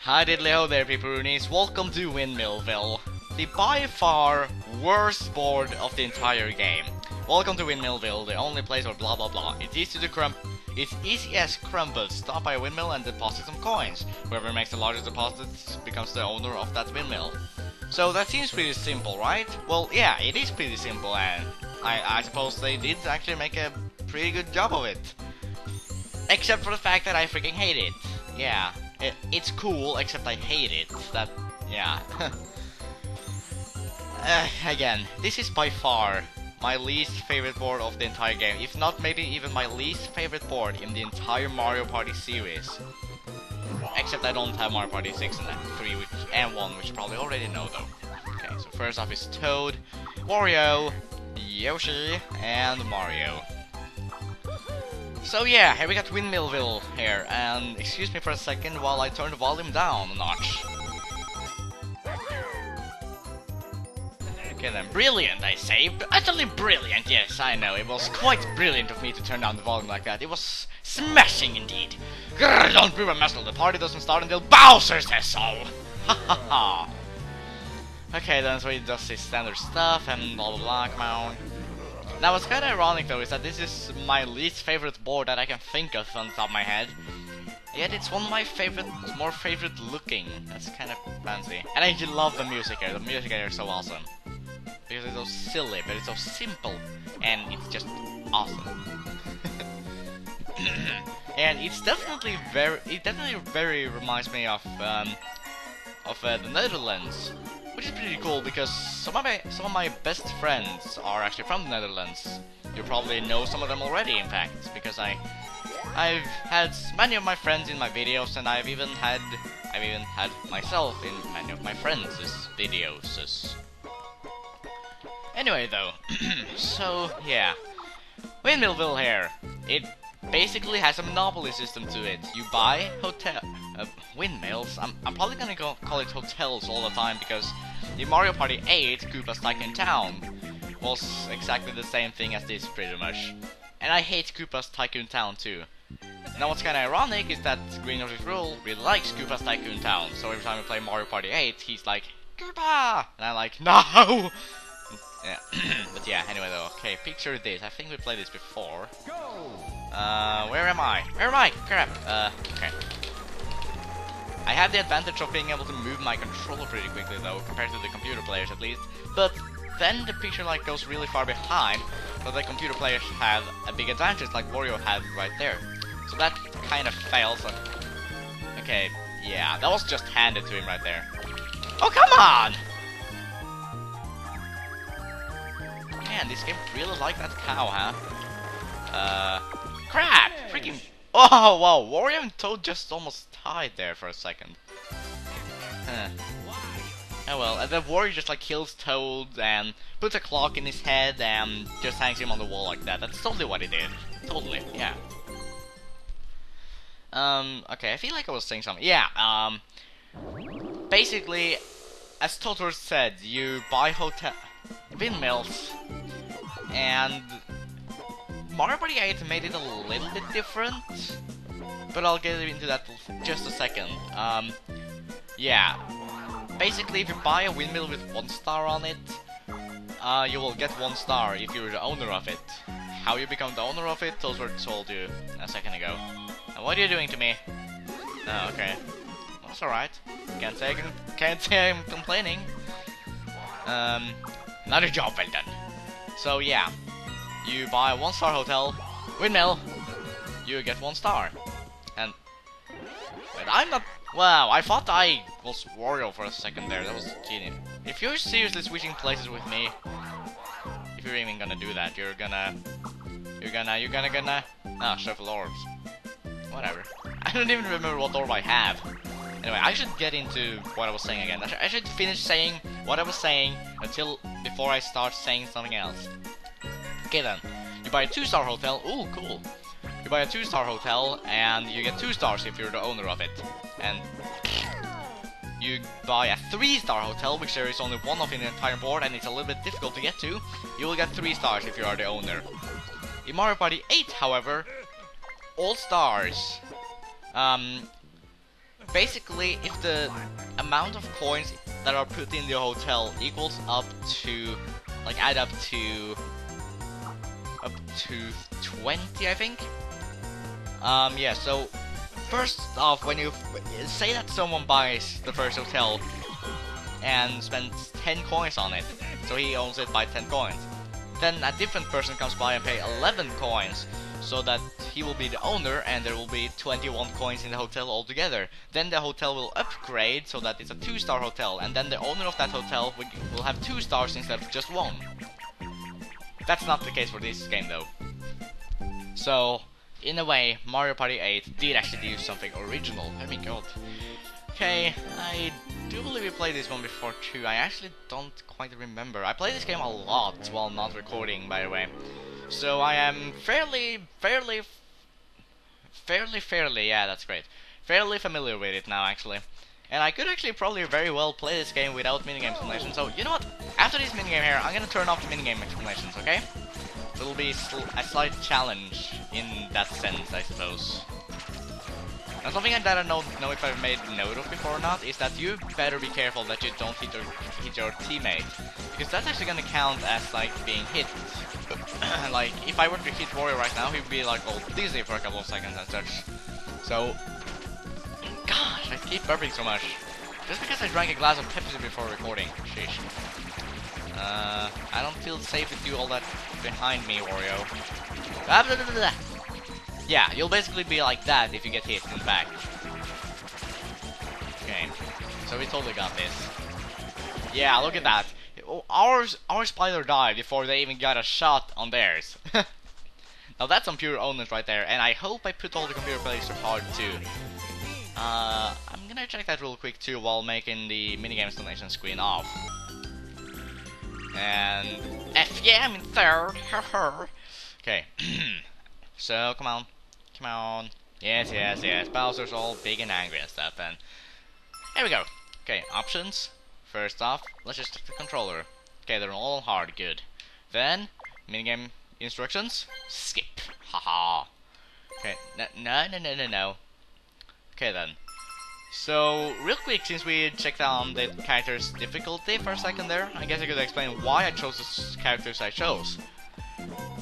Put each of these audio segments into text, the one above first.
Hi diddly ho there pepperoonies, welcome to Windmillville, the by far worst board of the entire game. Welcome to Windmillville, the only place where blah blah blah. It's easy as crumpets. Stop by a windmill and deposit some coins. Whoever makes the largest deposits becomes the owner of that windmill. So that seems pretty simple, right? Well, yeah, it is pretty simple, and I suppose they did actually make a pretty good job of it. Except for the fact that I freaking hate it. Yeah, it's cool, except I hate it. That, yeah. Again, this is by far my least favorite board of the entire game. If not, maybe even my least favorite board in the entire Mario Party series. Except I don't have Mario Party 6 and 3 and 1, which you probably already know though. Okay, so first off is Toad, Wario, Yoshi, and Mario. So yeah, here we got Windmillville here, and excuse me for a second while I turn the volume down a notch. Okay then, brilliant I say, utterly brilliant, yes I know, it was quite brilliant of me to turn down the volume like that, it was smashing indeed. Grrr, don't prove a muscle, the party doesn't start until Bowser says so! Ha ha ha! Okay then, so he does his standard stuff and blah blah blah, come on. Now what's kinda ironic though is that this is my least favorite board that I can think of on the top of my head. Yet it's one of my more favorite looking. That's kind of fancy. And I actually love the music here. The music here is so awesome. Because it's so silly, but it's so simple. And it's just awesome. And it's definitely very reminds me of the Netherlands. Which is pretty cool because some of my best friends are actually from the Netherlands. You probably know some of them already, in fact, because I've had many of my friends in my videos, and I've even had myself in many of my friends' videos. Anyway, though, so yeah, Windmillville here. It basically has a monopoly system to it. You buy windmills. I'm probably gonna call it hotels all the time because the Mario Party 8 Koopa's Tycoon Town was exactly the same thing as this pretty much. And I hate Koopa's Tycoon Town too. Now what's kinda ironic is that Green Noses Rule really likes Koopa's Tycoon Town, so every time we play Mario Party 8 he's like, Koopa! And I'm like, no! Yeah, but yeah, anyway though, okay, picture this, I think we played this before. Where am I? Where am I? Crap, okay. I have the advantage of being able to move my controller pretty quickly though, compared to the computer players at least, but then the picture like goes really far behind, so the computer players have a big advantage like Wario had right there. So that kind of fails. Okay, yeah, that was just handed to him right there. Oh, come on! Man, this game really like that cow, huh? Crap! Freaking... Oh, wow, Wario and Toad just almost tied there for a second. Huh. Oh well, and then Wario just like kills Toad and puts a clock in his head and just hangs him on the wall like that. That's totally what he did. Totally, yeah. Okay, I feel like I was saying something. Yeah, basically, as Totor said, you buy windmills, and Mario Party 8 made it a little bit different, but I'll get into that in just a second. Yeah, basically if you buy a windmill with 1 star on it, you will get 1 star if you're the owner of it. How you become the owner of it, those were told you a second ago. And what are you doing to me? Oh, okay. That's alright. Can't say I'm complaining. Another job well done. So yeah, you buy a 1-star hotel, windmill, you get 1 star. And but I'm not. Wow, I thought I was Wario for a second there. That was cheating. If you're seriously switching places with me, if you're even gonna do that, you're gonna. Ah, shuffle orbs. Whatever. I don't even remember what orb I have. Anyway, I should get into what I was saying again. I should finish saying what I was saying before I start saying something else. Okay then, you buy a 2-star hotel. Ooh, cool. You buy a 2-star hotel and you get 2 stars if you're the owner of it. And you buy a 3-star hotel, which there is only 1 of in the entire board and it's a little bit difficult to get to. You will get 3 stars if you are the owner. In Mario Party 8, however, all stars basically, if the amount of coins that are put in the hotel equals up to, like, add up to 20, I think. Yeah. So first off, when you say that someone buys the first hotel and spends 10 coins on it, so he owns it by 10 coins. Then a different person comes by and pay 11 coins, so that he will be the owner, and there will be 21 coins in the hotel altogether. Then the hotel will upgrade so that it's a 2-star hotel, and then the owner of that hotel will have 2 stars instead of just 1. That's not the case for this game though. So, in a way, Mario Party 8 did actually do something original. Oh my god. Okay, I do believe we played this one before too. I actually don't quite remember. I played this game a lot while not recording, by the way. So I am fairly, yeah, that's great. Fairly familiar with it now, actually. And I could actually probably very well play this game without minigame explanation. So, you know what? After this minigame here, I'm gonna turn off the minigame explanations, okay? So it'll be a slight challenge in that sense, I suppose. Now, something that I don't know if I've made note of before or not is that you better be careful that you don't hit your teammate, because that's actually gonna count as like being hit. Like if I were to hit Wario right now, he'd be like all dizzy for a couple of seconds and such. So, gosh, I keep burping so much just because I drank a glass of Pepsi before recording. Sheesh. I don't feel safe with you all that behind me, Wario. Ah, blah, blah, blah. Yeah, you'll basically be like that if you get hit in the back. Okay, so we totally got this. Yeah, look at that. Our spider died before they even got a shot on theirs. Now that's some pure owners right there, and I hope I put all the computer players to hard too. I'm gonna check that real quick too while making the minigame explanation screen off. And F yeah, I'm in third. Okay. So come on. Come on. Yes. Bowser's all big and angry and stuff, and here we go. Okay, options. First off, let's just check the controller. Okay, they're all hard, good. Then, minigame instructions. Skip. Haha. Okay, no. Okay then. So, real quick, since we checked on the character's difficulty for a second there, I guess I could explain why I chose the characters I chose.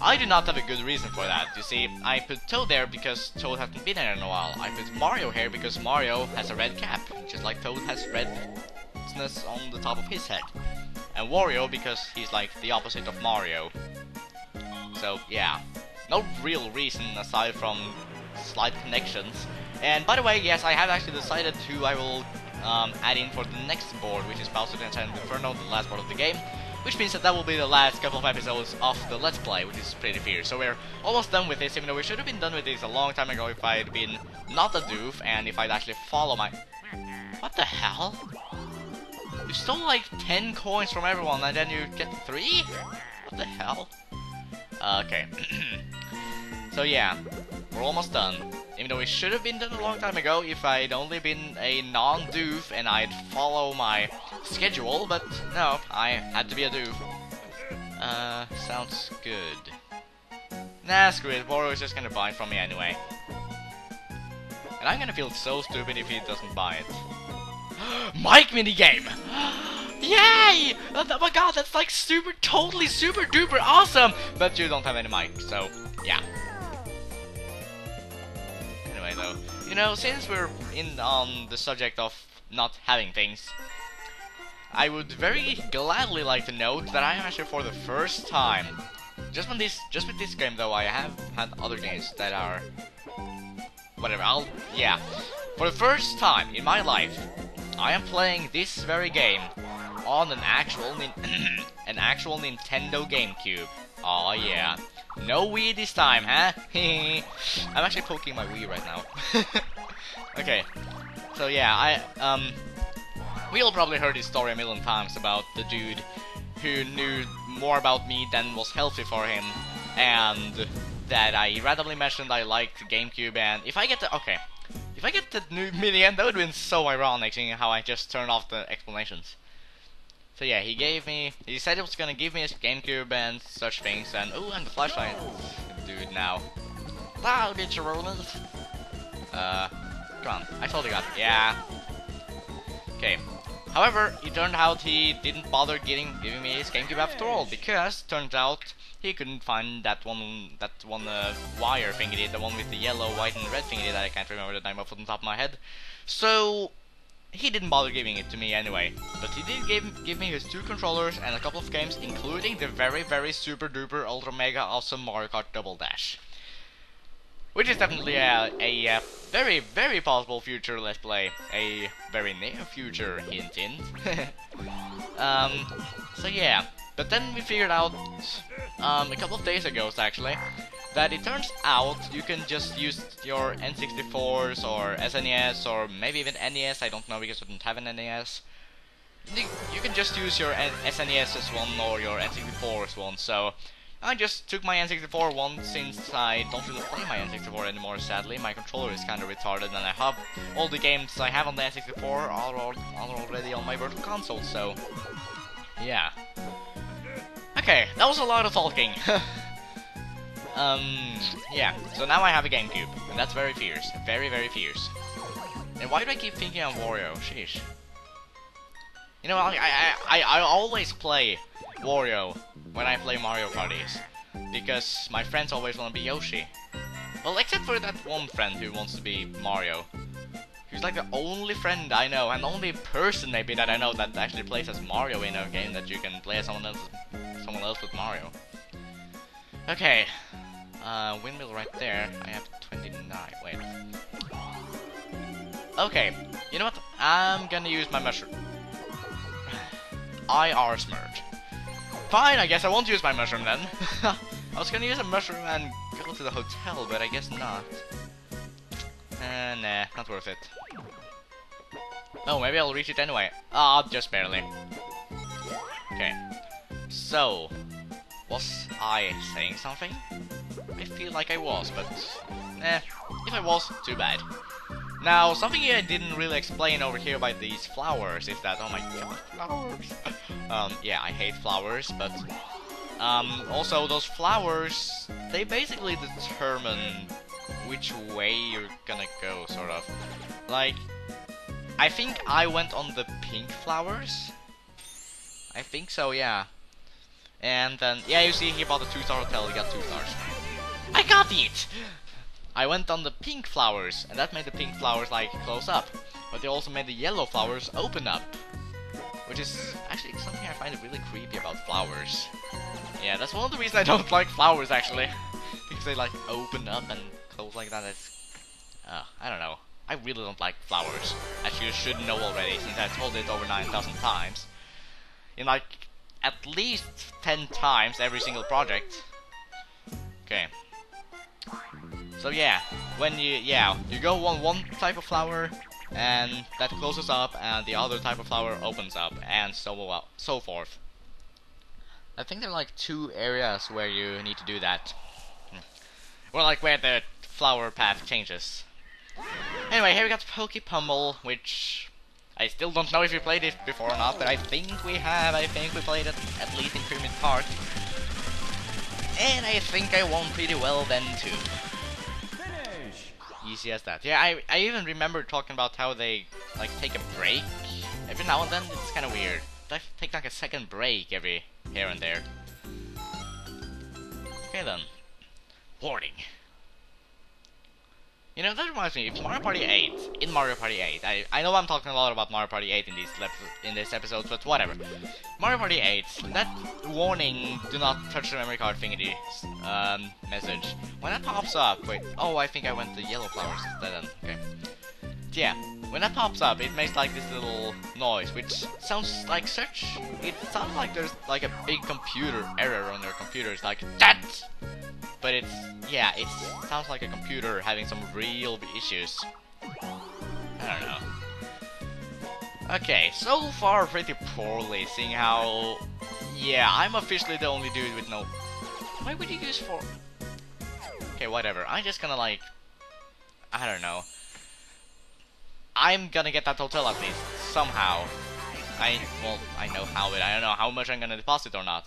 I do not have a good reason for that. You see, I put Toad there because Toad hasn't been here in a while. I put Mario here because Mario has a red cap, just like Toad has redness on the top of his head. And Wario because he's like the opposite of Mario. So, yeah. No real reason aside from slight connections. And by the way, yes, I have actually decided who I will add in for the next board, which is Bowser the Enchanted Inferno, the last board of the game. Which means that will be the last couple of episodes of the Let's Play, which is pretty fierce. So we're almost done with this, even though we should have been done with this a long time ago if I'd been not a doof, and if I'd actually follow my... What the hell? You stole like 10 coins from everyone, and then you get 3? What the hell? Okay. So yeah, we're almost done. Even though we should have been done a long time ago if I'd only been a non-doof and I'd follow my schedule, but no, I had to be a doof. Sounds good. Nah, screw it, Wario is just gonna buy it from me anyway. And I'm gonna feel so stupid if he doesn't buy it. Mic minigame! Yay! Oh my god, that's like totally super duper awesome! But you don't have any mic, so yeah. Though, you know, since we're on the subject of not having things, I would very gladly like to note that I am actually for the first time, just with this game though, I have had other games that are whatever. Yeah, for the first time in my life, I am playing this very game on an actual Nintendo GameCube. Oh yeah. No Wii this time, huh? I'm actually poking my Wii right now. Okay. So yeah, we all probably heard this story a million times about the dude who knew more about me than was healthy for him, and that I randomly mentioned I liked GameCube, and if I get the new minigame, that would have been so ironic, seeing how I just turned off the explanations. So yeah, he said he was gonna give me his GameCube and such things, and oh, and the flashlight dude now. Wow, did you roll it? Come on, I totally got it. Yeah. Okay. However, it turned out he didn't bother giving me his GameCube after all, because turns out he couldn't find that one wire thingy, the one with the yellow, white, and red thingy that I can't remember the name of on top of my head. So he didn't bother giving it to me anyway. But he did give me his 2 controllers and a couple of games, including the very super duper ultra mega awesome Mario Kart Double Dash. Which is definitely a very possible future Let's Play. A very near future, hint hint. So yeah. But then we figured out, a couple of days ago actually, that it turns out you can just use your N64s or SNES or maybe even NES, I don't know because I don't have an NES. You can just use your SNES's one or your N64's one, so I just took my N64 one since I don't really play my N64 anymore, sadly. My controller is kinda retarded and I have all the games I have on the N64 are already on my virtual console, so yeah. Okay, that was a lot of talking. Yeah, so now I have a GameCube, and that's very fierce. Very fierce. And why do I keep thinking of Wario? Sheesh. You know, I always play Wario when I play Mario parties, because my friends always want to be Yoshi. Well, except for that one friend who wants to be Mario. He's like the only friend I know, and the only person maybe that I know that actually plays as Mario in a game that you can play as someone else with Mario. Okay, windmill right there. I have 29. Wait. Okay, you know what? I'm gonna use my mushroom. IR Smurge. Fine, I guess I won't use my mushroom then. I was gonna use a mushroom and go to the hotel, but I guess not. Nah, not worth it. Oh, maybe I'll reach it anyway. Ah, just barely. Okay. So, was I saying something? I feel like I was, but if I was, too bad. Now, something I didn't really explain over here by these flowers is that, oh my god, flowers! Yeah, I hate flowers, but also those flowers, they basically determine which way you're gonna go, sort of. Like, I think I went on the pink flowers. I think so, yeah. And then, yeah, you see, he bought a 2-star hotel, he got 2 stars. I got it! I went on the pink flowers, and that made the pink flowers, like, close up. But they also made the yellow flowers open up. Which is actually something I find really creepy about flowers. Yeah, that's one of the reasons I don't like flowers, actually. Because they, like, open up and close like that. It's, I don't know. I really don't like flowers. As you should know already, since I told it over 9,000 times. In, like, at least 10 times every single project. Okay. So yeah, when you go on one type of flower, and that closes up, and the other type of flower opens up, and so forth. I think there are like 2 areas where you need to do that. Well, like where the flower path changes. Anyway, here we got Poke Pummel, which I still don't know if we played it before or not, but I think we have. I think we played it at least in Pyramid Park. And I think I won pretty well then too. Finish. Easy as that. Yeah, I even remember talking about how they like take a break every now and then. It's kind of weird. They take like a second break every here and there. Okay then. Warning. You know, that reminds me, if Mario Party 8, in Mario Party 8, I know I'm talking a lot about Mario Party 8 in this episode, but whatever. Mario Party 8, that warning, do not touch the memory card thingy, message, when that pops up, wait, oh, I think I went to yellow flowers instead then, okay. Yeah, when that pops up, it makes like this little noise, which sounds like it sounds like there's like a big computer error on your computer, it's like, that! But it's, yeah, it sounds like a computer having some real issues. I don't know. Okay, so far pretty poorly, seeing how, yeah, I'm officially the only dude with no... Why would you use 4? Okay, whatever, I'm just gonna like, I don't know. I'm gonna get that hotel at least, somehow. Well, I know how, but I don't know how much I'm gonna deposit or not.